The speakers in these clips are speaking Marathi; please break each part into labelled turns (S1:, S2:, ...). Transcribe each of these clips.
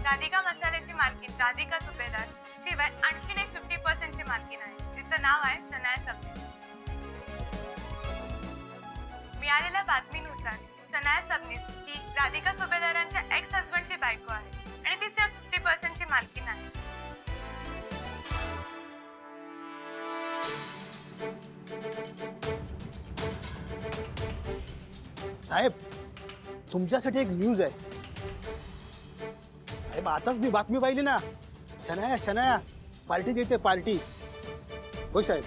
S1: राधिका मसाल्याची मालकीन राधिका सुभेदार शिवाय आणखीन एक 50% ची मालकीन आहे, तिचं नाव आहे शनाया सबनीस. मिळालेल्या बातमीनुसार शनाया सबनीस ही राधिका सुभेदारांच्या एक्स हजबंडची बायको आहे आणि तिच्या 50% ची मालकीन आहे.
S2: साहेब, तुमच्यासाठी एक न्यूज आहे. साहेब, आताच मी बातमी पाहिली ना. शनाया शनाया पार्टी देते, पार्टी. हो साहेब.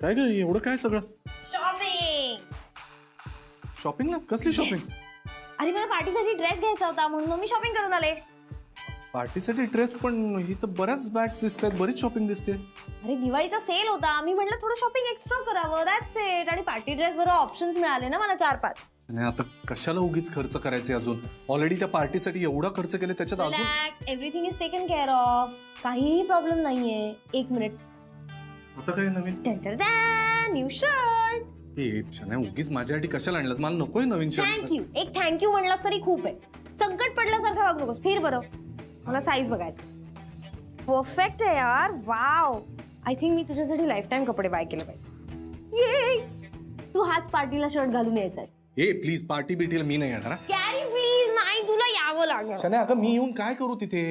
S3: काय ग एवढं काय सगळं
S4: शॉपिंग.
S3: शॉपिंग? कसली शॉपिंग?
S4: अरे मला पार्टीसाठी ड्रेस घ्यायचा होता म्हणून मी शॉपिंग करून आले.
S3: पार्टीसाठी ड्रेस? पण ही तर बऱ्याच बॅग्स दिसतात, बरीच शॉपिंग दिसते.
S4: अरे दिवाळीचा सेल होता, मी म्हटलं थोडं शॉपिंग एक्स्ट्रा करावं, दॅट्स इट. आणि पार्टी ड्रेस बरोबर ऑप्शन्स मिळाले ना मला 4-5.
S3: आणि आता कशाला उगीच खर्च करायचे अजून? ऑलरेडी त्या पार्टीसाठी एवढा खर्च केले, त्याच्यात अजून
S4: relax, everything is taken care of. काहीही प्रॉब्लेम नाहीये. 1 मिनिट.
S3: आता काय नवीन?
S4: New shirt.
S3: हे शनाया, उगीच माझ्यासाठी कशाला आणलंस? मला नकोय नवीन शर्ट.
S4: थँक्यू. एक थँक्यू म्हणलास तरी खूप आहे. संकट पडल्यासारखं वागू नकोस. फिर बरं, मला साईज बघायचं. परफेक्ट आहे यार. वाव. आय थिंक मी तुझ्यासाठी लाईफ टाइम कपडे बाय केले पाहिजे. ये, तू हाच पार्टीला शर्ट घालून यायचा आहेस.
S3: हे प्लीज, पार्टी बिटीला मी नाही येणार.
S4: Carry please. नाही, तुला यावं लागेल.
S3: शनाया, अगं मी येऊन काय करू तिथे?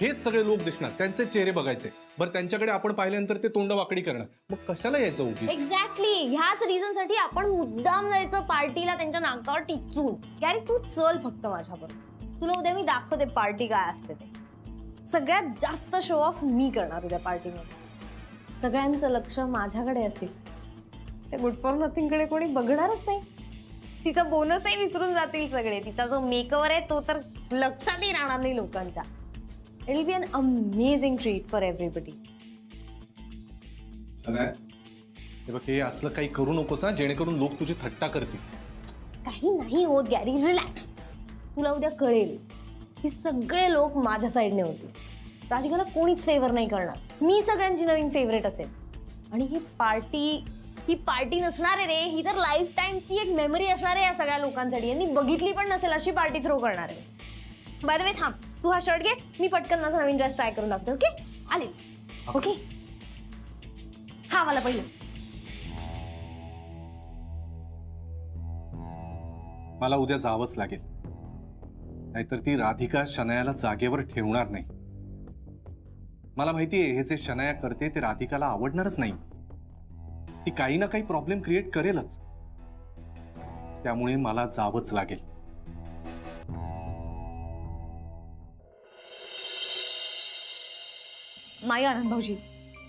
S3: हेच सगळे लोक दिसणार, त्यांचे चेहरे बघायचे. बरं, त्यांच्याकडे आपण पाहिल्यानंतर ते तोंड वाकडी करणार. मग कशाला यायचं उगीच?
S4: एक्झॅक्टली. ह्याच रिझन साठी आपण मुद्दाम जायचं पार्टीला त्यांच्या नाकावर टिचून. कॅरी, तू चल फक्त माझ्याबरोबर. तुला उद्या मी दाखवते पार्टी काय असते ते. सगळ्यात जास्त शो ऑफ मी करणार उद्या पार्टीमध्ये. सगळ्यांचं लक्ष माझ्याकडे असेल. त्या गुड फॉर नथिंग कडे कोणी बघणारच नाही. तिचा बोनसही विसरून जातील सगळे. तिचा जो मेकओव्हर आहे तो तर लक्षातही राहणार नाही लोकांच्या. It will be an amazing treat for everybody.
S3: हे बघ, हे असलं काही करू नकोस ना, जेणेकरून लोक तुझी थट्टा करतील.
S4: काही नाही होत गॅरी, रिलॅक्स. तुला उद्या कळेल की सगळे लोक माझ्या साईडने होते. राधिकाला कोणीच फेवर नाही करणार. मी सगळ्यांची नवीन फेवरेट असेल. आणि ही पार्टी नसणार आहे रे. ही तर लाईफ टाईमची एक मेमरी असणार आहे या सगळ्या लोकांसाठी. यांनी बघितली पण नसेल अशी पार्टी थ्रो करणार आहे. बाय द वे, थांब, तू हा शर्ट घे. मी पटकन माझा नवीन ड्रेस ट्राय करून दाखवते. ओके? आलीच. ओके, हा मला पहिलं.
S3: मला उद्या जावंच लागेल, नाहीतर ती राधिका शनायाला जागेवर ठेवणार नाही. मला माहितीये, हे जे शनाया करते ते राधिकाला आवडणारच नाही. ती काही ना काही प्रॉब्लेम क्रिएट करेलच. त्यामुळे मला जावंच लागेल.
S4: नाही आनंद भाऊजी,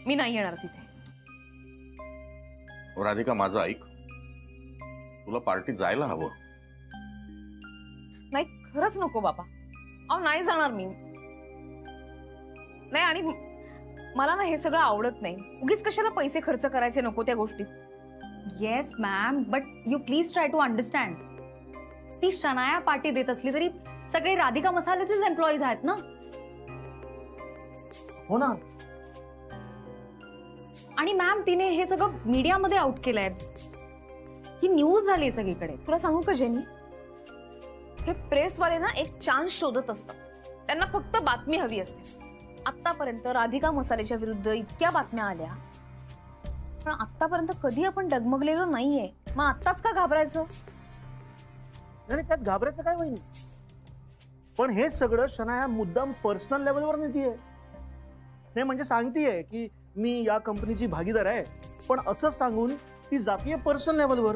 S4: मी नाही येणार तिथे.
S5: राधिका, माझं ऐक. तुला पार्टीत जायला हवं.
S6: नाही, खरंच नको बाबा. अहो नाही जाणार मी. नाही, आणि मला ना हे सगळं आवडत नाही. उगीच कशाला पैसे खर्च करायचे नको त्या गोष्टीत.
S7: Yes ma'am, but you please try to understand. ती शनाया पार्टी देत असली तरी सगळे राधिका मसाल्याचेच एम्प्लॉईज आहेत ना.
S2: हो ना.
S7: आणि मॅम, तिने हे सगळं मीडियामध्ये आउट केलंय. ही न्यूज झाली सगळीकडे.
S6: तुला सांगू का जेनी, हे प्रेसवाले ना एक चान्स शोधत असतात. त्यांना फक्त बातमी हवी असते. आतापर्यंत राधिका मसाल्याच्या विरुद्ध इतक्या बातम्या आल्या, पण आतापर्यंत कधी आपण डगमगलेलो नाहीये. मग आत्ताच का घाबरायचं?
S2: नाही, त्यात घाबरायचं काय होईल? पण हे सगळं शनाया मुद्दाम पर्सनल लेवलवर नेतीये. नाही म्हणजे सांगतीये की मी या कंपनीची भागीदार आहे, पण असं सांगून ती जातीये पर्सनल लेवलवर.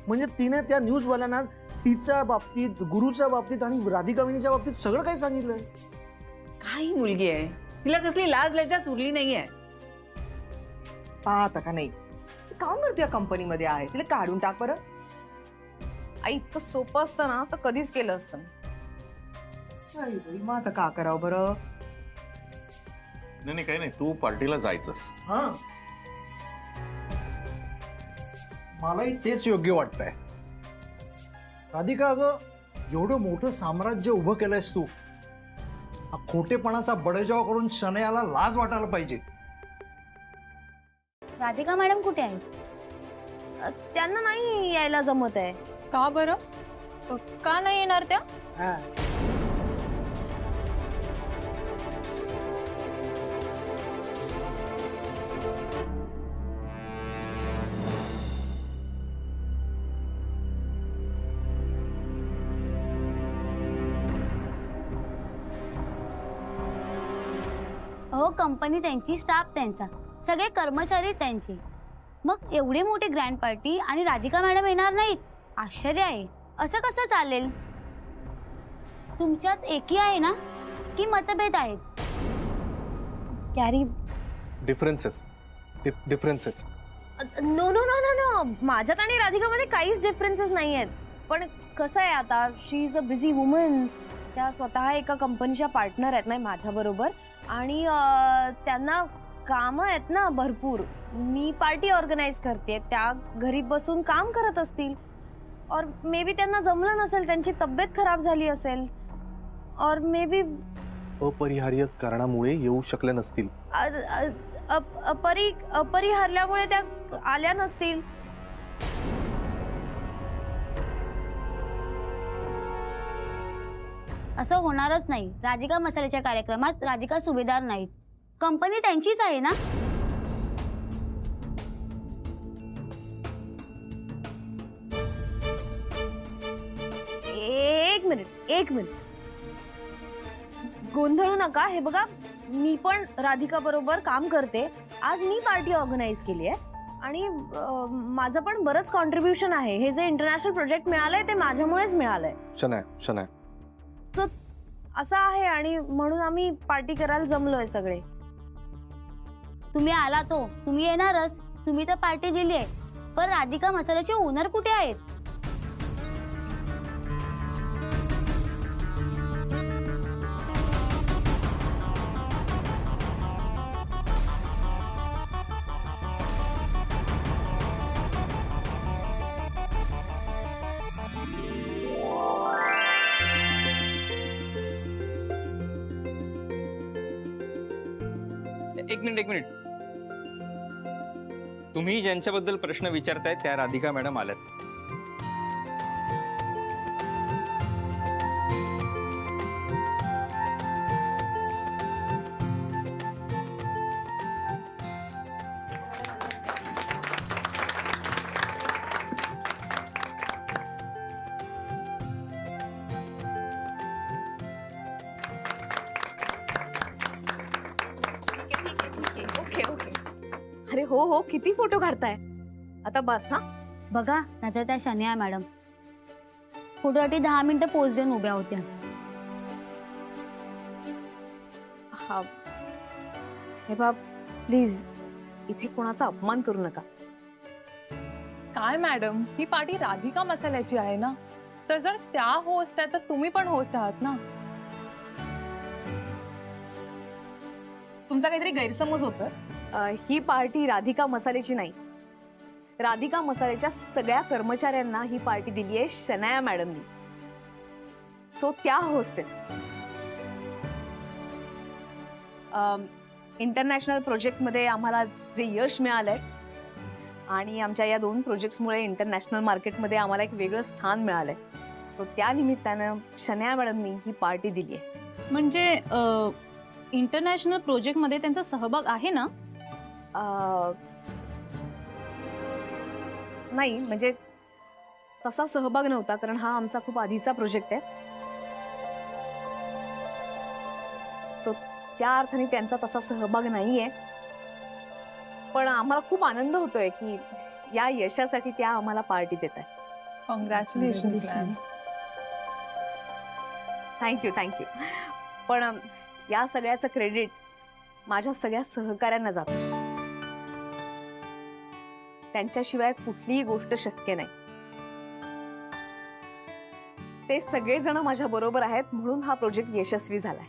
S2: म्हणजे तिने त्या न्यूजवाल्यांना तिच्या बाबतीत, गुरुच्या बाबतीत आणि राधिका वहिनीच्या बाबतीत सगळं काही सांगितलंय.
S8: काही मुलगी आहे, तिला कसली लाज लज्जाच उरली नाहीये. पाहता का नाही, काम करतो या कंपनीमध्ये आहे, तिला काढून टाक बरं.
S6: आई इतकं सोपं असतं ना तर कधीच केलं असतं मी.
S8: आई बाई, मग आता का करावं बरं?
S5: नाही काही नाही, तू पार्टीला जायचंस.
S2: हा
S9: मलाही तेच योग्य वाटतंय. राधिका, अगं एवढं मोठं साम्राज्य उभं केलंयस तू. हा खोटेपणाचा बडेजाव करून शनयाला लाज वाटायला पाहिजे.
S4: राधिका मॅडम कुठे आहेत? त्यांना नाही यायला जमत आहे.
S7: का बरं? का नाही येणार त्या?
S2: हा.
S4: हो, कंपनी त्यांची, स्टाफ त्यांचा, सगळे कर्मचारी त्यांचे. मग एवढी मोठी ग्रँड पार्टी आणि राधिका मॅडम येणार नाहीत? आश्चर्य आहे. असं कसं चालेल? तुमच्यात एकी आहे ना की मतभेद आहेत? Gary,
S3: differences.
S4: No no no no no, माझ्यात आणि राधिकामध्ये काहीच डिफरन्सेस नाही आहेत. पण कसं आहे, आता शी इज अ बिझी वुमन. त्या स्वतः एका कंपनीच्या पार्टनर आहेत नाही माझ्याबरोबर, आणि त्यांना कामं आहेत ना भरपूर. मी पार्टी ऑर्गनाईज करते, त्या घरी बसून काम करत असतील. और मे बी त्यांना जमलं नसेल, त्यांची तब्येत खराब झाली असेल, और मे बी
S3: अपरिहार्य कारणामुळे येऊ शकले नसतील.
S4: अपरिहार्यामुळे त्या आल्या नसतील. असं होणारच नाही. राधिका मसाल्याच्या कार्यक्रमात राधिका सुभेदार नाहीत. कंपनी त्यांचीच आहे ना. एक मिनिट गोंधळू नका. हे बघा, मी पण राधिका बरोबर काम करते. आज मी पार्टी ऑर्गनाईज केली आहे आणि माझं पण बरंच कॉन्ट्रीब्युशन आहे. हे जे इंटरनॅशनल प्रोजेक्ट मिळालंय ते माझ्यामुळेच मिळालंय.
S3: शनाया
S4: तर असं आहे, आणि म्हणून आम्ही पार्टी करायला जमलोय सगळे. तुम्ही आला तो तुम्ही येणारच. तुम्ही तर पार्टी दिली आहे, पण राधिका मसाल्याचे ओनर कुठे आहेत?
S10: एक मिनिट. तुम्ही ज्यांच्याबद्दल प्रश्न विचारताय त्या राधिका मॅडम आल्यात.
S6: Okay okay. अरे हो, किती फोटो काढताय. आता बस. हा
S4: बघा, नाहीतर त्या शनिया मॅडम फोटोसाठी 10 मिनिटं पोज देऊन उभ्या होत्या.
S6: हा, हे बा प्लीज इथे कोणाचा अपमान करू नका.
S7: काय मॅडम, ही पार्टी राधिका मसाल्याची आहे ना, तर जर त्या होस्ट आहेत तर तुम्ही पण होस्ट आहात ना.
S6: तुमचा काहीतरी गैरसमज होतोय. ही पार्टी राधिका मसाल्याची नाही. राधिका मसाल्याच्या सगळ्या कर्मचाऱ्यांना ही पार्टी दिली आहे शनाया मॅडमनी. सो त्या होस्ट आहेत. इंटरनॅशनल प्रोजेक्टमध्ये आम्हाला जे यश मिळालंय आणि आमच्या या 2 प्रोजेक्ट्समुळे इंटरनॅशनल मार्केटमध्ये आम्हाला एक वेगळं स्थान मिळालंय. सो त्या निमित्तानं शनाया मॅडमनी ही पार्टी दिली आहे.
S7: म्हणजे इंटरनॅशनल प्रोजेक्टमध्ये त्यांचा सहभाग आहे ना?
S6: नाही, म्हणजे तसा सहभाग नव्हता, कारण हा आमचा खूप आधीचा प्रोजेक्ट आहे. सो त्या अर्थाने त्यांचा तसा सहभाग नाहीये. पण आम्हाला खूप आनंद होतोय की या यशासाठी त्या आम्हाला पार्टी देत आहेत.
S7: कॉंग्रॅच्युलेशन.
S6: थँक्यू. पण या सगळ्याचं क्रेडिट माझ्या सगळ्या सहकाऱ्यांना जातं. त्यांच्याशिवाय कुठलीही गोष्ट शक्य नाही. ते सगळेजण माझ्या बरोबर आहेत म्हणून हा प्रोजेक्ट यशस्वी झालाय.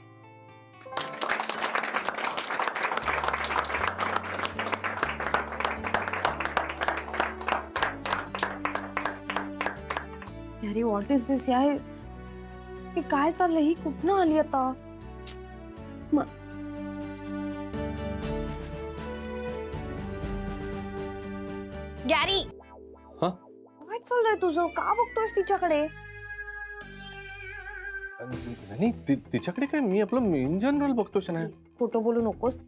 S4: अरे व्हॉट इज दिस यार, हे काय चाललंय? ही कुठनं आली आता? गॅरी,
S3: हा?
S4: काय चाललंय तुझं? का बघतोयस तिच्याकडे?
S3: नाही तिच्याकडे काय, मी आपलं इन जनरल बघतो शनाया.
S4: खोटं बोलू नकोस,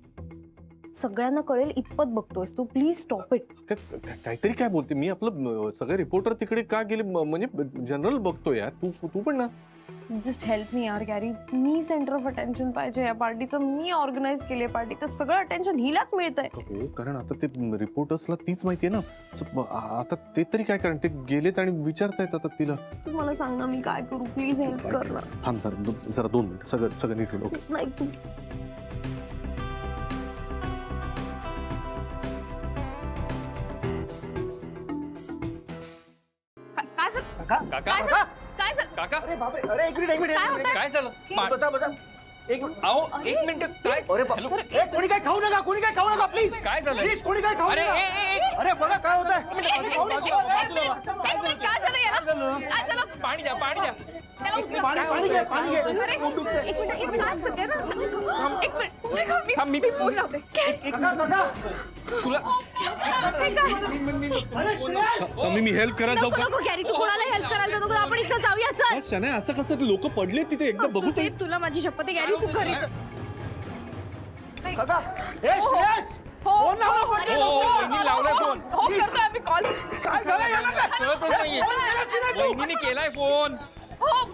S4: सगळ्यांना कळेल इतपत बघतोयस तू. Please stop it.
S3: काहीतरी काय बोलते मी, आपलं सगळे रिपोर्टर तिकडे का गेले म्हणजे जनरल बघतो यार. तू पण ना.
S4: जस्ट हेल्प मी यार गॅरी, मी सेंटर ऑफ अटेन्शन पाहिजे या पार्टीचं. मी ऑर्गनाईज केले पार्टी, तर सगळं अटेन्शन हिलाच मिळतंय.
S3: हो, कारण आता ते रिपोर्टर्सला तीच माहितीये ना. आता ते तरी काय, कारण ते गेलेत आणि विचारतायत आता तिला.
S4: तू मला सांग ना, मी काय करू? प्लीज हेल्प कर ना.
S3: थांब जरा 2 मिनिट, सगळं नीट होईल. ओके.
S4: नाही तू
S6: काय झालं?
S2: काका
S10: काका
S2: काका
S6: काय झालं?
S10: काका
S2: अरे बापरे, अरे एक मिनिट
S10: काय झालं?
S2: बसा बसा एक मिनिट.
S10: अहो, 1 मिनिट. काय
S2: अरे
S10: हॅलो?
S2: ए, कोणी काय खाऊ नका प्लीज.
S10: काय झालं?
S2: प्लीज कोणी काय खाऊ
S10: अरे
S2: नका. अरे बघा काय होत आहे.
S6: काय झालं याला? काय झालं?
S10: पाणी द्या.
S2: पाणी घे.
S10: थांब, मी
S6: फोन लावते.
S2: काका
S10: तुला
S2: अरे श्रेयस,
S3: मी हेल्प करायला जाऊ
S4: नको गॅरी, तू कोणाला हेल्प करायला जातो? आपण इथं जाऊया. चल.
S3: शनाया, असं कसं? लोक पडले तिथे, एकदा बघू
S4: असू दे, तुला माझी शपथ आहे गॅरी, तू घरी चल.
S2: काका ए श्रेयस, फोन लावला पटकन.
S10: वहिनी लावलाय फोन.
S6: हो, करतोय आम्ही कॉल.
S2: काय झालं याला काय?
S10: कळतच नाहीये.
S2: फोन केलास की नाही तू?
S10: वहिनीने केलाय फोन.
S6: हो.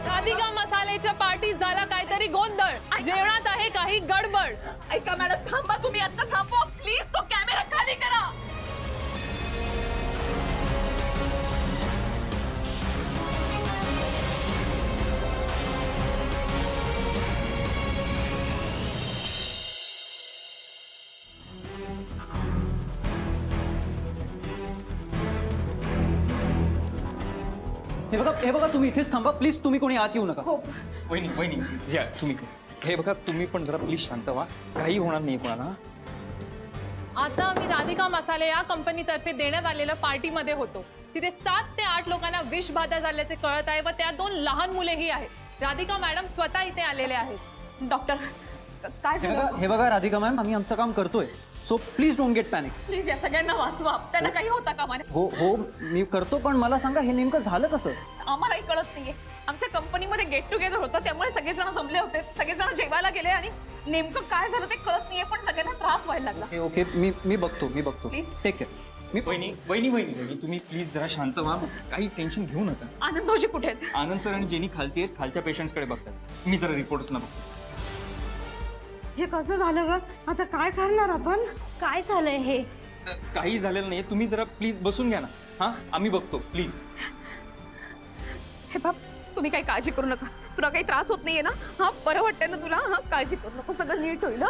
S1: राधिका मसालेच्या पार्टीत झाला काहीतरी गोंधळ. जेवणात आहे काही गडबड.
S6: ऐका मॅडम, थांबा तुम्ही, आता थांबवा प्लीज. तो कॅमेरा खाली करा.
S11: हे बघा तुम्ही इथेच थांबा प्लीज. तुम्ही कोणी आत येऊ नका.
S10: वहिनी ज्या तुम्ही हे बघा, तुम्ही पण जरा प्लीज शांत व्हा. काही होणार नाही कोणाला.
S1: आता आम्ही राधिका मसाले या कंपनीतर्फे देण्यात आलेल्या पार्टीमध्ये होतो. तिथे 7 ते 8 लोकांना विषबाधा झाल्याचे कळत आहे व त्या 2 लहान मुलेही आहेत. राधिका मॅडम स्वतः इथे आलेले आहेत.
S6: डॉक्टर, काय झालं?
S11: हे बघा राधिका मॅम, आम्ही आमचं काम करतोय. So please don't get panic.
S6: Please या सगळ्यांना वाचवा. त्यांना काही होता कामा नये.
S11: हो मी करतो, पण मला सांगा हे नेमकं झालं कसं?
S6: आम्हालाही कळत नाहीये. आमच्या कंपनीमध्ये गेट टुगेदर होतं, त्यामुळे सगळेजण जमले होते. सगळेजण जेवायला गेले आणि नेमकं काय झालं ते कळत नाहीये, पण सगळ्यांना त्रास व्हायला लागला.
S11: ओके मी बघतो.
S6: Please.
S11: Take care.
S10: वहिनी तुम्ही प्लीज जरा शांत व्हा. काही टेन्शन घेऊ नका.
S6: आनंद भाऊजी कुठे आहेत?
S10: आनंद सर आणि जेनी खालती आहेत, खालच्या पेशंट्सकडे बघतात. मी जरा रिपोर्ट्सना बघतो.
S12: हे कसं झालं ग? आता काय करणार आपण?
S4: काय झालंय हे?
S10: काही झालेलं नाही. तुम्ही जरा प्लीज बसून घ्या ना. हा, आम्ही बघतो प्लीज.
S6: हे बाप, तुम्ही काही काळजी करू नका. तुला काही त्रास होत नाहीये ना? हा, बरं वाटतंय ना तुला? हा, काळजी करू नको, सगळं नीट होईल. हा.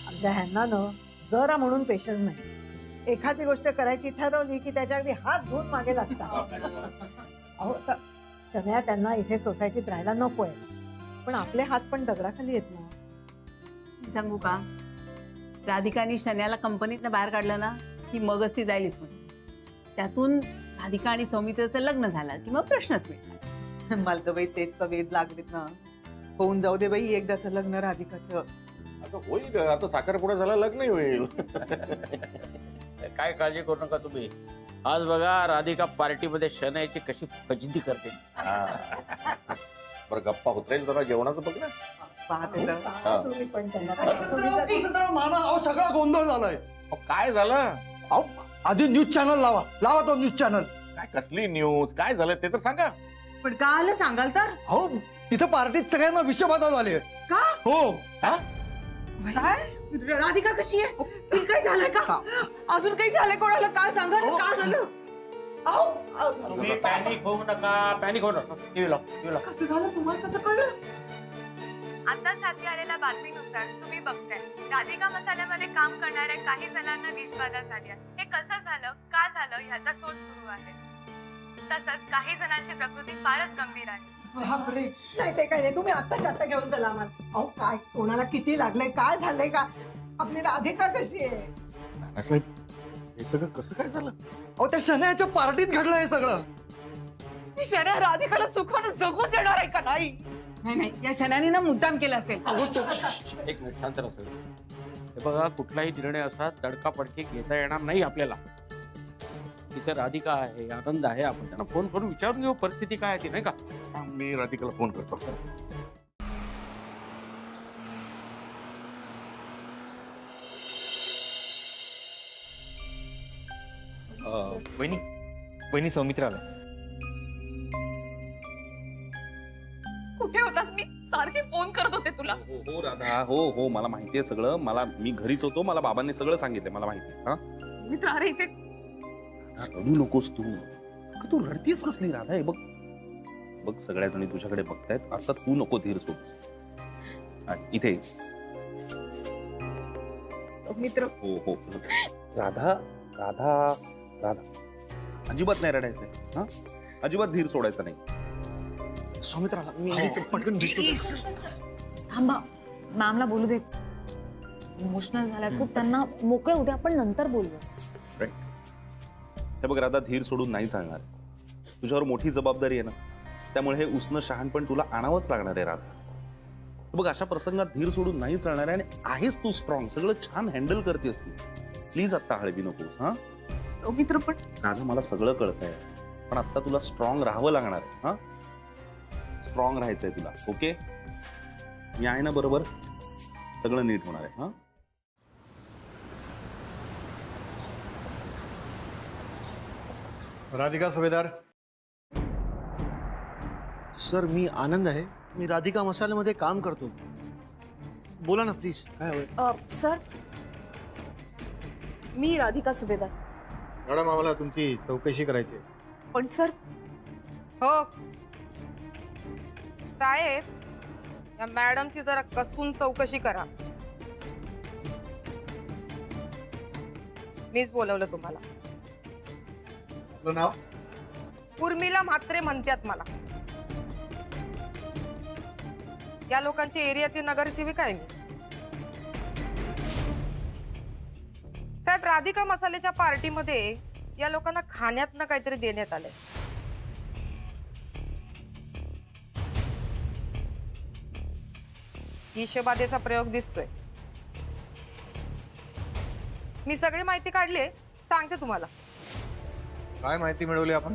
S12: आमच्या ह्यांना न जरा म्हणून पेशंट नाही. एखादी गोष्ट करायची ठरवली की त्याच्या अगदी हात धुवून मागे लागतात. अहो शनया त्यांना इथे सोसायटीत राहायला नकोय, पण आपले हात पण दगडाखाली येत ना.
S8: मी सांगू का, राधिकाने शन्याला कंपनीतनं बाहेर काढलं ना की मगच ती जाईल इथून. त्यातून राधिका आणि सौमित्रचं लग्न झालं की मग प्रश्नच मिळणार.
S13: मला तर बाई तेच तर वेध लागलेत ना. होऊन जाऊ दे बाई एकदाचं लग्न राधिकाचं.
S5: आता होईल का? आता साखरपुडा झाला लग्नही होईल.
S14: काय काळजी करू नका तुम्ही. आज बघा राधिका पार्टीमध्ये शनयाची कशी फजिती करते.
S5: बरं गप्पा होत राहील जरा जेवणाचं बघ ना.
S13: पाहते तर.
S12: तुम्ही पण त्यांना
S9: माना, अहो सगळा गोंधळ झालाय.
S5: अहो, काय झालं?
S9: अहो आधी न्यूज चॅनल लावा तो न्यूज चॅनल.
S5: काय कसली न्यूज? काय झालं ते तर सांगा.
S13: पण का आलं सांगाल तर?
S9: अहो तिथं पार्टीत सगळ्यांना विषबाधा झाली आहे.
S13: का?
S9: हो.
S13: काय? राधिका कशी आहे? तिला काय झालंय का? अजून काही झालंय कोणाला? काय सांगा ना, काय झालं?
S14: तुम्ही पॅनिक होऊ नका, पॅनिक होऊ नका. टीव्ही लाव, टीव्ही लाव.
S13: कसं झालं? तुम्हाला कसं कळलं?
S1: आता हाती आलेल्या बातमीनुसार तुम्ही बघताय राधिका मसाल्यामध्ये काम करणाऱ्या काही जणांना विषबाधा झाली आहे. हे कसं झालं, का झालं ह्याचा शोध सुरू आहे. तसंच काही जणांची प्रकृती फारच गंभीर आहे.
S12: बापरे, नाही ते काय नाही, तुम्ही आत्ताच्या आत्ता घेऊन चला आम्हाला. अहो काय, कोणाला किती लागलंय, काय झालंय का? आपली राधिका कशी आहे?
S5: नानासाहेब, हे सगळं कसं काय झालं?
S9: अहो त्या शनयाच्या पार्टीत घडलं हे सगळं.
S13: मी शन्या राधिकाला सुखानं जगू देणार आहे का नाही? नाही, या शन्याने ना मुद्दाम केला असेल.
S14: एक मिनिट शांत राहा सगळे. हे बघा, कुठलाही निर्णय असा तडकाफडकी घेता येणार नाही आपल्याला. तिथे राधिका आहे, आनंद आहे, आपण त्यांना फोन करून विचारून घेऊ परिस्थिती काय आहे ती, नाही का?
S5: मी राधिकाला फोन करतो.
S10: वहिनी सौमित्र आला.
S6: कुठे होतास? मी सारखे फोन करत होते तुला.
S5: हो राधा, हो मला माहितीये सगळं. मी घरीच होतो. मला बाबांनी सगळं सांगितलं. मला माहिती. हा
S6: मित्र, अरे इथे
S5: रडू नकोस तू. तू रडतीस कसली राधा? हे बघ बघ, सगळ्या जणी तुझ्याकडे बघतायत. अर्थात तू नको धीर सोड. इथे
S6: मित्र.
S5: हो राधा राधा राधा, अजिबात नाही रडायचंय. हा, अजिबात धीर सोडायचा नाही.
S2: सौमित्राला मी पटकन
S7: थांबा, मॅमला बोलू दे. इमोशनल झाल्यात खूप, त्यांना मोकळं होते, आपण नंतर बोलू.
S5: हे बघ राधा, धीर सोडून नाही चालणार. तुझ्यावर मोठी जबाबदारी आहे ना, त्यामुळे हे उसनं शहाणपण तुला आणावंच लागणार आहे राधा. बघ, अशा प्रसंगात धीर सोडून नाही चालणार आहे. आणि आहेस तू स्ट्रॉंग, सगळं छान हँडल करतेस तू. प्लीज आत्ता हळवी नकोस. हा
S6: सौमित्र, पण
S5: राधा मला सगळं कळतंय, पण आता तुला स्ट्रॉंग राहावं लागणार आहे. हा, स्ट्रॉंग राहायचंय तुला. ओके, मी आहे ना बरोबर? सगळं नीट होणार आहे. हा,
S9: राधिका सुभेदार.
S2: सर, मी आनंद आहे. मी राधिका मसाल्यामध्ये काम करतो. बोला ना प्लीज, काय हवंय?
S6: सर, मी राधिका सुभेदार.
S9: मॅडम, आम्हाला तुमची चौकशी करायची आहे.
S6: पण सर.
S15: हो साहेब, या मॅडमची जरा कसून चौकशी करा. मीच बोलवलं तुम्हाला.
S9: आपलं नाव?
S15: उर्मिला म्हात्रे म्हणतात मला. या लोकांची एरियातील नगरसेविका आहे मी. साहेब, राधिका मसाल्याच्या पार्टीमध्ये या लोकांना खाण्यातनं काहीतरी देण्यात आलंय. विषबाधेचा प्रयोग दिसतोय. मी सगळी माहिती काढली, सांगते तुम्हाला.
S9: काय माहिती मिळवली आपण?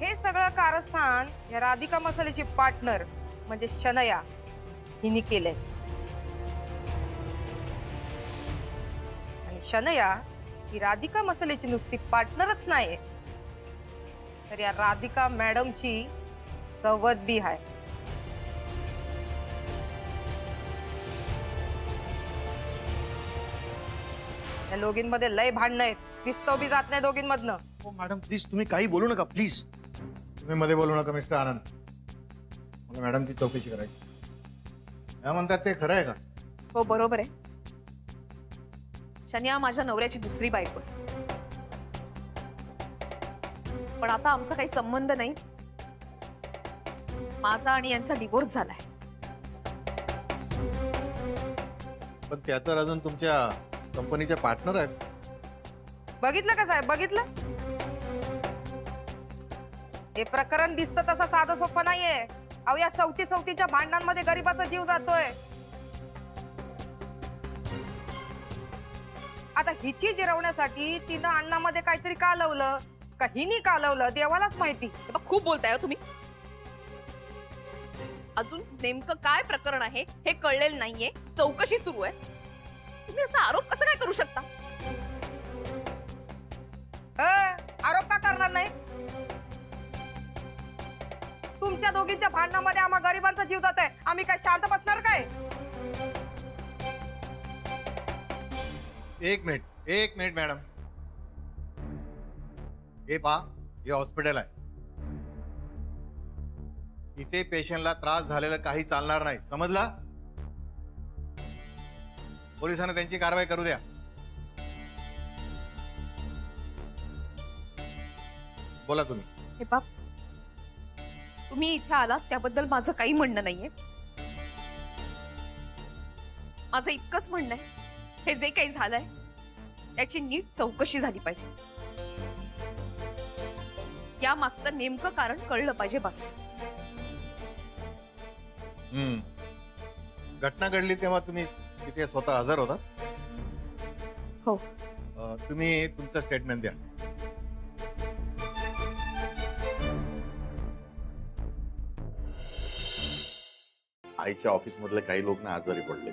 S15: हे सगळं कारस्थान या राधिका मसाल्याची पार्टनर म्हणजे शनया हिने केलंय. आणि शनया ही राधिका मसाल्याची नुसती पार्टनरच नाही, तर या राधिका मॅडमची सवत बी आहे. या दोघींमध्ये लय भांडणं आहेत. विस्तव बी जात नाही दोघींमधनं.
S2: हो मॅडम, प्लीज तुम्ही काही बोलू नका प्लीज.
S9: तुम्ही मध्ये बोलू नका मिस्टर आनंद. मला मॅडमची चौकशी करायची. काय म्हणतात ते खरं आहे का?
S6: हो, बरोबर आहे. शन्या माझ्या नवऱ्याची दुसरी बायको आहे. पण आता आमचा काही संबंध नाही. माझा आणि यांचा डिवोर्स झालाय.
S16: पण त्या तर अजून तुमच्या कंपनीचे पार्टनर आहेत.
S15: बघितलं का साहेब, बघितलं? हे प्रकरण दिसतं तसं साधं सोपं नाहीये. अहो, या सवतीच्या भांडणांमध्ये गरीबाचा जीव जातोय. आता हिची जिरवण्यासाठी तिनं अन्नामध्ये काहीतरी कालवलं का हिनी कालवलं देवालाच माहिती.
S6: हे बघ, खूप बोलताय हो तुम्ही. अजून नेमकं काय प्रकरण आहे हे कळलेलं नाहीये. चौकशी सुरू आहे. तुम्ही असा आरोप कसा काय करू शकता?
S15: आरोप का करणार नाही? तुमच्या दोघींच्या भांडणामध्ये आम्हा गरिबांचा जीव जातोय. आम्ही काय शांत बसणार काय?
S16: एक मिनिट मॅडम. हे पहा, हे हॉस्पिटल आहे. इथे पेशंटला त्रास झालेला काही चालणार नाही, समजला? पोलिसांना त्यांची कारवाई करू द्या. बोला तुम्ही.
S6: हे बाप, तुम्ही इथे आलात त्याबद्दल माझं काही म्हणणं नाहीये. माझं इतकंच म्हणणं आहे, हे जे काही झालंय त्याची नीट चौकशी झाली पाहिजे. या मागचं नेमकं कारण कळलं पाहिजे बस.
S16: घटना घडली तेव्हा तुम्ही तिथे स्वतः हजर होता?
S6: हो.
S16: तुम्ही तुमचं स्टेटमेंट द्या.
S5: आईच्या ऑफिस मधले काही लोक ना आजारी पडले,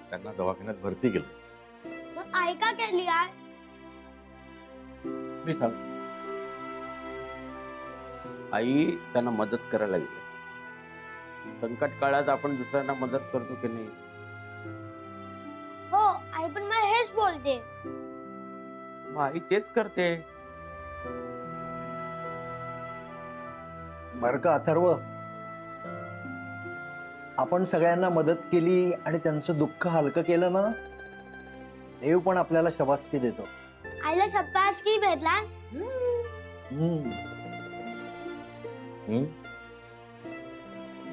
S5: त्यांना दवाखान्यात भरती केलं.
S4: मग आई का केली यार?
S14: मी सांग, आई त्यांना मदत करायला गेली. संकट काळात आपण दुसऱ्यांना मदत करतो की नाही?
S4: हो आई, पण मला हेच बोलते.
S14: मग आई तेच करते.
S9: बरं का अथर्व, आपण सगळ्यांना मदत केली आणि त्यांचं दुःख हलकं केलं ना, देव पण आपल्याला शाबासकी देतो.
S4: आईला शाबासकी भेटला.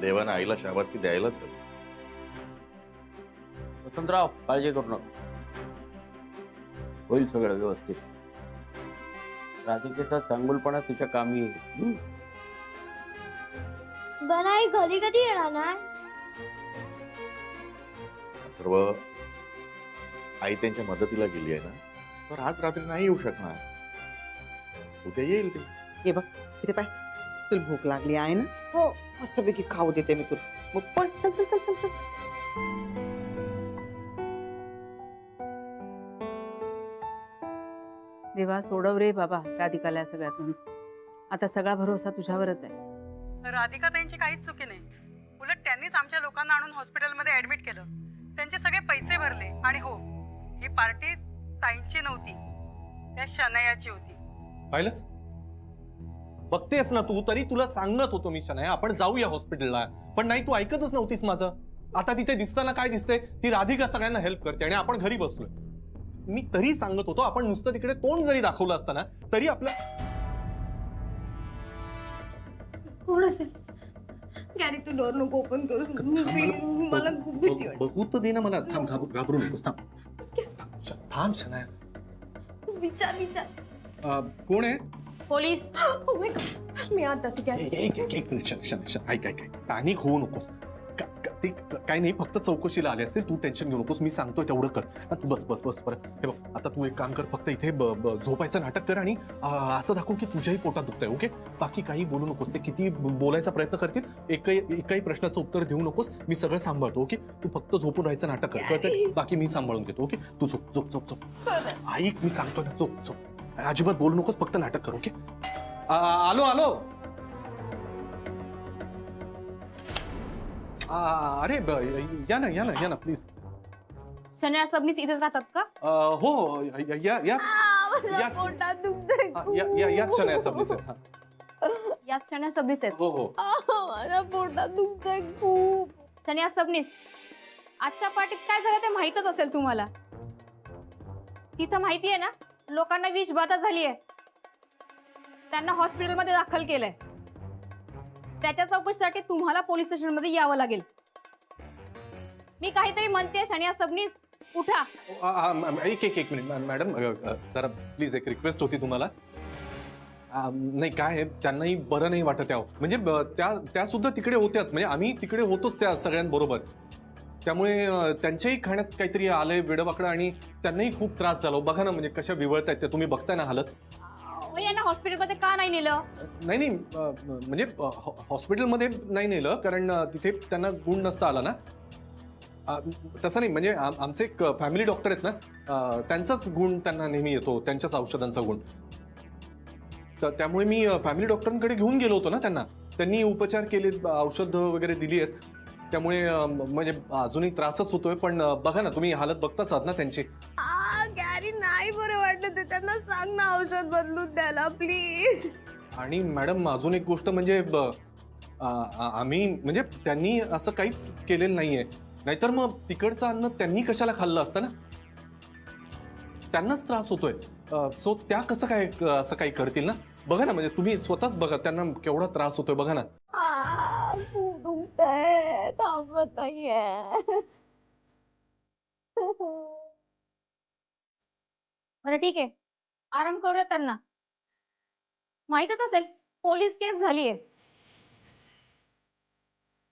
S5: देवानं आईला शाबासकी द्यायलाच हवी.
S14: वसंतराव, काळजी करू नका, होईल सगळं व्यवस्थित. राधिकेचा चांगुलपणा तुझ्या कामी येईल.
S4: बरं आई घरी कधी येणार ना?
S5: सर्व आई त्यांच्या मदतीला गेली आहे ना, तर आज रात्री नाही येऊ शकणार. उद्या येईल ते.
S13: हे बघ इथे पाय, तुला भूक लागली आहे ना?
S4: हो.
S13: मस्तपैकी खाऊ देते मी तुला. मग पण चल चल चल चल चल.
S8: देवा, सोडव रे बाबा राधिकाला सगळ्यातून. आता सगळा भरोसा तुझ्यावरच आहे.
S17: राधिका त्यांची काहीच चुकी नाही. उलट त्यांनीच आमच्या लोकांना आणून हॉस्पिटलमध्ये ऍडमिट केलं. त्यांचे सगळे पैसे भरले. आणि हो, ही पार्टी ताईंची नव्हती, त्या शनयाची होती.
S3: पाहिलंस, बघतेस ना तू, तरी तुला सांगत होतो मी शनाया आपण जाऊया हॉस्पिटलला, पण नाही, तू ऐकतच नव्हतीस माझं. आता तिथे दिसताना काय दिसतंय, ती राधिका सगळ्यांना हेल्प करते आणि आपण घरी बसलोय. मी तरी सांगत होतो, आपण नुसतं तिकडे तोंड जरी दाखवलं असताना तरी आपल्या.
S4: कोण असेल? गॅरी, तू डोर नको ओपन करू. मला खूप भीती वाटते.
S3: बघू तर दे ना मला. थांब, घाबरू नकोस. थांब शनाया.
S4: विचार.
S3: कोण आहे?
S1: पोलीस.
S4: मी आज जाते.
S3: एक मिनिट, ऐक, पॅनिक होऊ नकोस. ते काही नाही, फक्त चौकशीला आले असतील. तू टेन्शन घेऊ नकोस, मी सांगतोय तेवढं कर. तू बस बरं. हे बघ, आता तू एक काम कर, फक्त इथे झोपायचं नाटक कर आणि असं दाखव की तुझ्याही पोटात दुखतंय. ओके, बाकी काही बोलू नकोस. ते किती बोलायचा प्रयत्न करतील, एकही प्रश्नाचं उत्तर देऊ नकोस. मी सगळं सांभाळतो. ओके, तू फक्त झोपून राहायचं नाटक कर, कळतंय? बाकी मी सांभाळून घेतो. ओके, तू झोप. ऐक, मी सांगतो ना, झोप. अजिबात बोलू नकोस, फक्त नाटक कर. ओके, आलो. अरे या ना प्लीज.
S7: शनाया सबनीस इथेच राहतात का?
S3: हो, याच शनाया सबनीस आहेत.
S7: याच शनाया सबनीस आहेत.
S3: हो.
S4: माझ्या पोटात दुखतंय खूप.
S7: शनाया सबनीस, आजच्या पार्टीत काय झालं ते माहीतच असेल तुम्हाला. तिथं माहिती आहे ना, लोकांना विषबाधा झाली आहे. त्यांना हॉस्पिटलमध्ये दाखल केलंय. त्याच्या चौकशीसाठी तुम्हाला पोलीस स्टेशनमध्ये यावं लागेल. मी काहीतरी म्हणते शनिया सबनीस उठा.
S3: एक मिनिट मॅडम, जरा प्लीज एक रिक्वेस्ट होती तुम्हाला. नाही काय आहे, त्यांनाही बरं नाही वाटत यावं. म्हणजे त्या सुद्धा तिकडे होत्याच, म्हणजे आम्ही तिकडे होतोच त्या सगळ्यांबरोबर. त्यामुळे त्यांच्याही खाण्यात काहीतरी आलंय वेडवाकडं आणि त्यांनाही खूप त्रास झाला. बघा ना म्हणजे कशा विवळतायत त्या, तुम्ही बघताय ना हालत.
S7: यांना हॉस्पिटलमध्ये का नाही नेलं?
S3: नाही म्हणजे हॉस्पिटलमध्ये नाही नेलं कारण तिथे त्यांना गुण नसता आला ना. तसं नाही, म्हणजे आमचे एक फॅमिली डॉक्टर आहेत ना, त्यांचाच गुण त्यांना नेहमी येतो, त्यांच्याच औषधांचा गुण. तर त्यामुळे मी फॅमिली डॉक्टरांकडे घेऊन गेलो होतो ना त्यांना. त्यांनी उपचार केले, औषध वगैरे दिली आहेत. त्यामुळे म्हणजे अजूनही त्रासच होतोय. पण बघा ना, तुम्ही हालत बघताच आहात ना त्यांची.
S4: गॅरी नाही बरं वाटत ते, त्यांना सांग ना औषध बदलून द्यायला प्लीज.
S3: आणि मॅडम अजून एक गोष्ट म्हणजे आम्ही म्हणजे त्यांनी असं काहीच केलेलं नाहीये. नाहीतर मग तिकडचं अन्न त्यांनी कशाला खाल्लं असतं ना. त्यांनाच त्रास होतोय. सो त्या कसं काय असं काही करतील ना. बघा ना, म्हणजे तुम्ही स्वतःच बघा त्यांना केवढा त्रास होतोय. बघा ना.
S4: खूप दुखतंय, थांबत नाहीये.
S7: बरं ठीक आहे, आराम करूया. त्यांना माहीतच असेल पोलीस केस झालीये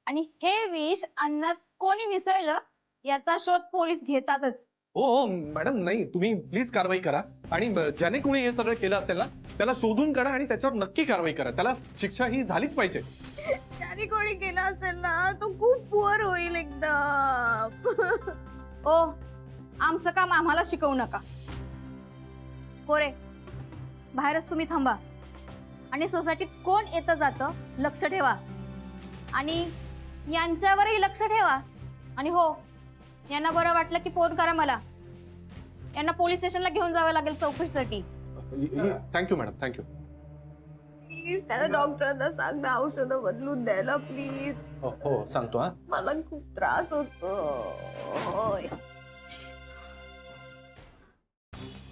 S7: आणि हे विष अन्नात कोणी मिसळलं याचा शोध पोलीस घेतातच.
S3: हो मॅडम, नाही तुम्ही प्लीज कारवाई करा. आणि ज्याने कोणी हे सगळं केलं असेल ना त्याला शोधून काढा आणि त्याच्यावर नक्की कारवाई करा. त्याला शिक्षा ही झालीच पाहिजे.
S4: त्याने कोणी केलं असेल ना तो खूप पुअर होईल एकदम.
S7: ओ, आमचं काम आम्हाला शिकवू नका. कोरे, बाहेरच तुम्ही थांबा आणि सोसायटीत कोण येतं जातं लक्ष ठेवा. आणि यांच्यावरही लक्ष ठेवा. आणि हो, यांना बरं वाटलं की फोन करा मला. यांना पोलीस स्टेशनला घेऊन जावं लागेल चौकशीसाठी.
S3: Thank you madam, thank you.
S4: प्लीज त्याला डॉक्टरांना सांग ना औषधं बदलून द्यायला प्लीज.
S3: हो सांगतो. हा,
S4: मला खूप त्रास होतो.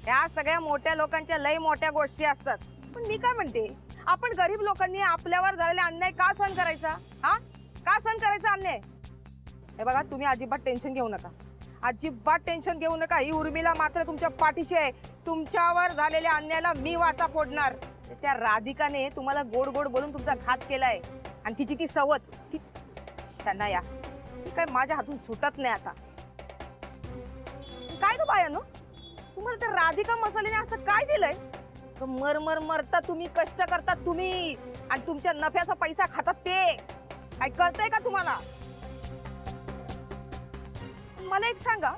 S15: या सगळ्या मोठ्या लोकांच्या लय मोठ्या गोष्टी असतात. पण मी काय म्हणते, आपण गरीब लोकांनी आपल्यावर झालेला अन्याय का सहन करायचा? हा, का सहन करायचा अन्याय? हे बघा, तुम्ही अजिबात टेन्शन घेऊ नका. अजिबात टेन्शन घेऊ नका. ही उर्मिला मात्र तुमच्या पाठीशी आहे. तुमच्यावर झालेल्या अन्यायाला मी वाचा फोडणार. त्या राधिकाने तुम्हाला गोड गोड बोलून तुमचा घात केलाय आणि तिची ती सवत, ती शनाया, ती काय माझ्या हातून सुटत नाही आता. काय ग बायानो, तुम्हाला त्या राधिका मसालेने असं काय दिलंय? मरता तुम्ही, कष्ट करतात तुम्ही आणि तुमच्या नफ्याचा पैसा खातात ते. काय कळतंय का तुम्हाला? मला एक सांगा,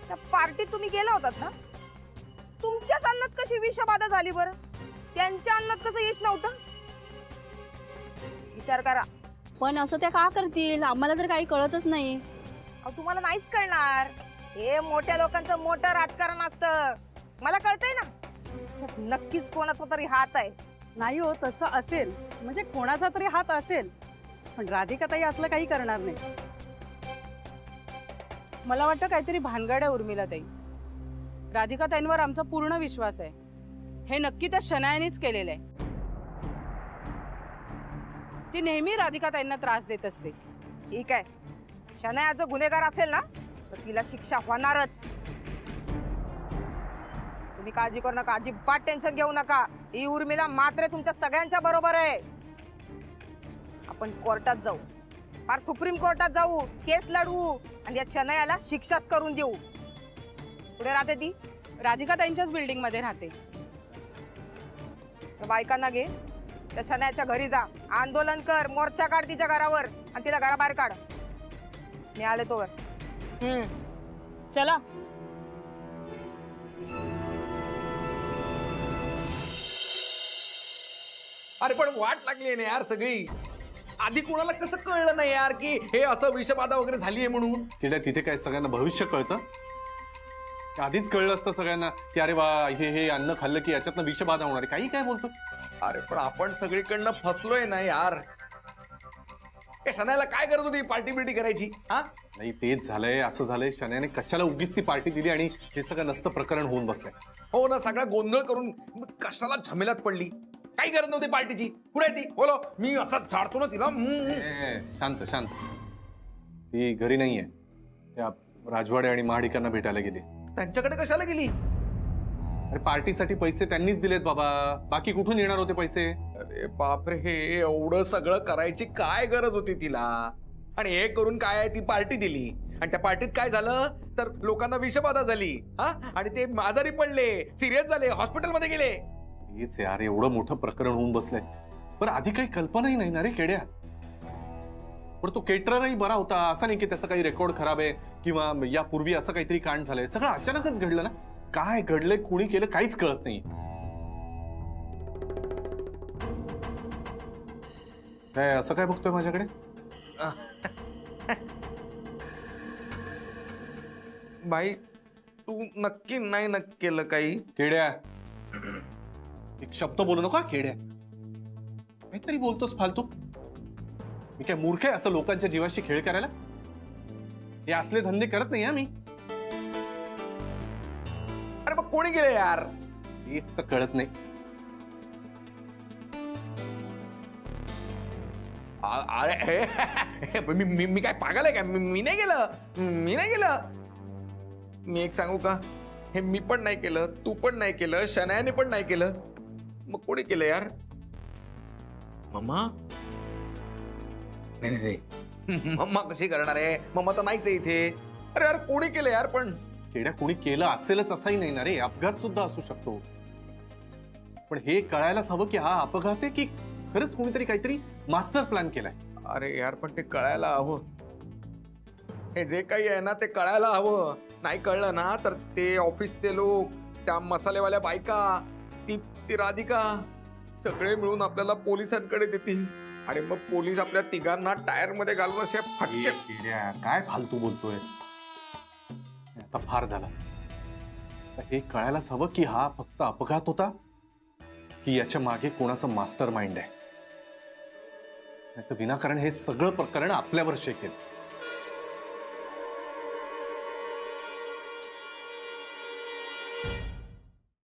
S15: त्या पार्टीत तुम्ही गेला होतात ना, तुमच्याच अन्नात कशी विषबाधा झाली बरं? त्यांच्या अन्नात कसं यश नव्हतं? विचार करा.
S18: पण असं त्या का करतील? आम्हाला तर काही कळतच नाही.
S15: अहो, तुम्हाला नाहीच कळणार. हे मोठ्या लोकांचं मोठं राजकारण असतं. मला कळतंय ना, नक्कीच कोणाचा तरी हात आहे.
S17: नाही हो, तसं असेल म्हणजे कोणाचा तरी हात असेल, पण राधिका ताई असलं काही करणार नाही.
S19: मला वाटतं काहीतरी भानगड आहे उर्मिला ताई. राधिका ताईंवर आमचा पूर्ण विश्वास आहे. हे नक्की त्या शनायानेच केलेलं आहे. ती नेहमी राधिका ताईंना त्रास देत असते.
S15: ठीक आहे, शनाया जर गुन्हेगार असेल ना तर तिला शिक्षा होणारच. तुम्ही काळजी करू नका, अजिबात टेन्शन घेऊ नका. ही उर्मिला मात्र तुमच्या सगळ्यांच्या बरोबर आहे. आपण कोर्टात जाऊ, फार सुप्रीम कोर्टात जाऊ, केस लढवू आणि या शनायाला शिक्षाच करून देऊ. पुढे राहते ती
S19: राधिका ताईंच्याच बिल्डिंग मध्ये राहते.
S15: बायकांना घे, त्या शनायाच्या घरी जा, आंदोलन कर, मोर्चा काढ तिच्या घरावर आणि तिला घराबाहेर काढ. मी आले तोवर.
S19: चला.
S20: अरे पण वाट लागली ना यार सगळी. आधी कोणाला कसं कळलं नाही यार की हे असं विषबाधा वगैरे झालीये म्हणून?
S3: किड्या, तिथे काय सगळ्यांना भविष्य कळतं? आधीच कळलं असतं सगळ्यांना की अरे वा, हे अन्न खाल्लं की याच्यातनं विषबाधा होणार आहे. काही काय बोलतो?
S20: अरे पण आपण सगळीकडनं फसलोय ना यार. शनायाला काय करत होती पार्टी बिर्टी करायची? हा,
S3: नाही तेच झालंय, असं झालंय. शनायाने कशाला उगीच ती पार्टी दिली आणि हे सगळं नसतं प्रकरण होऊन बसलंय.
S20: हो ना, सगळा गोंधळ करून कशाला झमेलात पडली. काही गरज नव्हती पार्टीची. कुठे ती बोलो, मी असं झाडतो ना तिला.
S3: शांत शांत. ती घरी नाहीये, त्या राजवाडे आणि महाडिकांना भेटायला गेली.
S20: त्यांच्याकडे कशाला गेली?
S3: अरे पार्टीसाठी पैसे त्यांनीच दिलेत बाबा, बाकी कुठून येणार होते पैसे?
S20: अरे बापरे, हे एवढं सगळं करायची काय गरज होती तिला? आणि हे करून काय आहे, ती पार्टी दिली आणि त्या पार्टीत काय झालं तर लोकांना विषबाधा झाली. हा, आणि ते आजारी पडले, सिरियस झाले, हॉस्पिटलमध्ये गेले.
S3: तेच यार, एवढं मोठं प्रकरण होऊन बसलंय, पण आधी काही कल्पनाही नाही ना रे केड्या. पण तो केटररही बरा होता, असं नाही की त्याचा काही रेकॉर्ड खराब आहे किंवा यापूर्वी असं काहीतरी कांड झालंय. सगळं अचानकच घडलं ना. काय घडलंय, कुणी केलं, काहीच कळत नाही. काय असं काय बघतोय माझ्याकडे?
S20: बाई, तू नक्की नाही केलं काही?
S3: केड्या, एक शब्द बोलू नका केड्या. काहीतरी बोलतोस फालतू. मी काय मूर्ख आहे असं लोकांच्या जीवाशी खेळ करायला? हे असले धंदे करत नाही मी.
S20: अरे मग कोणी गेले यार?
S3: हेच तर कळत नाही.
S20: अरे मी काय पागल आहे का? मी नाही गेलं, मी नाही गेलं. मी एक सांगू का, हे मी पण नाही केलं, तू पण नाही केलं, शनायाने पण नाही केलं. मग कोणी केलं यार? मम्मा? नाही, मम्मा कशी करणार आहे? मम्मा तर नाहीच आहे इथे. अरे यार, कोणी केलं यार? पण
S3: केड्या, कोणी केलं असेलच असंही नाही ना रे. अपघात सुद्धा असू शकतो. पण हे कळायलाच हवं की हा अपघात आहे की खरंच कोणीतरी काहीतरी मास्टर प्लॅन केलाय.
S20: अरे यार, पण ते कळायला हवं. हे जे काही आहे ना ते कळायला हवं. नाही कळलं ना तर ते ऑफिसचे लोक, त्या मसालेवाल्या बायका, ती राधिका सगळे मिळून आपल्याला पोलिसांकडे देतील आणि मग पोलीस आपल्या तिघांना टायर मध्ये घालून असे फटके.
S3: काय फालतू बोलतोयस? आता फार झाला. हे कळायलाच हवं की हा फक्त अपघात होता की याच्या मागे कोणाचं मास्टर माइंड आहे. नाही तर विनाकारण हे सगळं प्रकरण आपल्यावर शेकेल.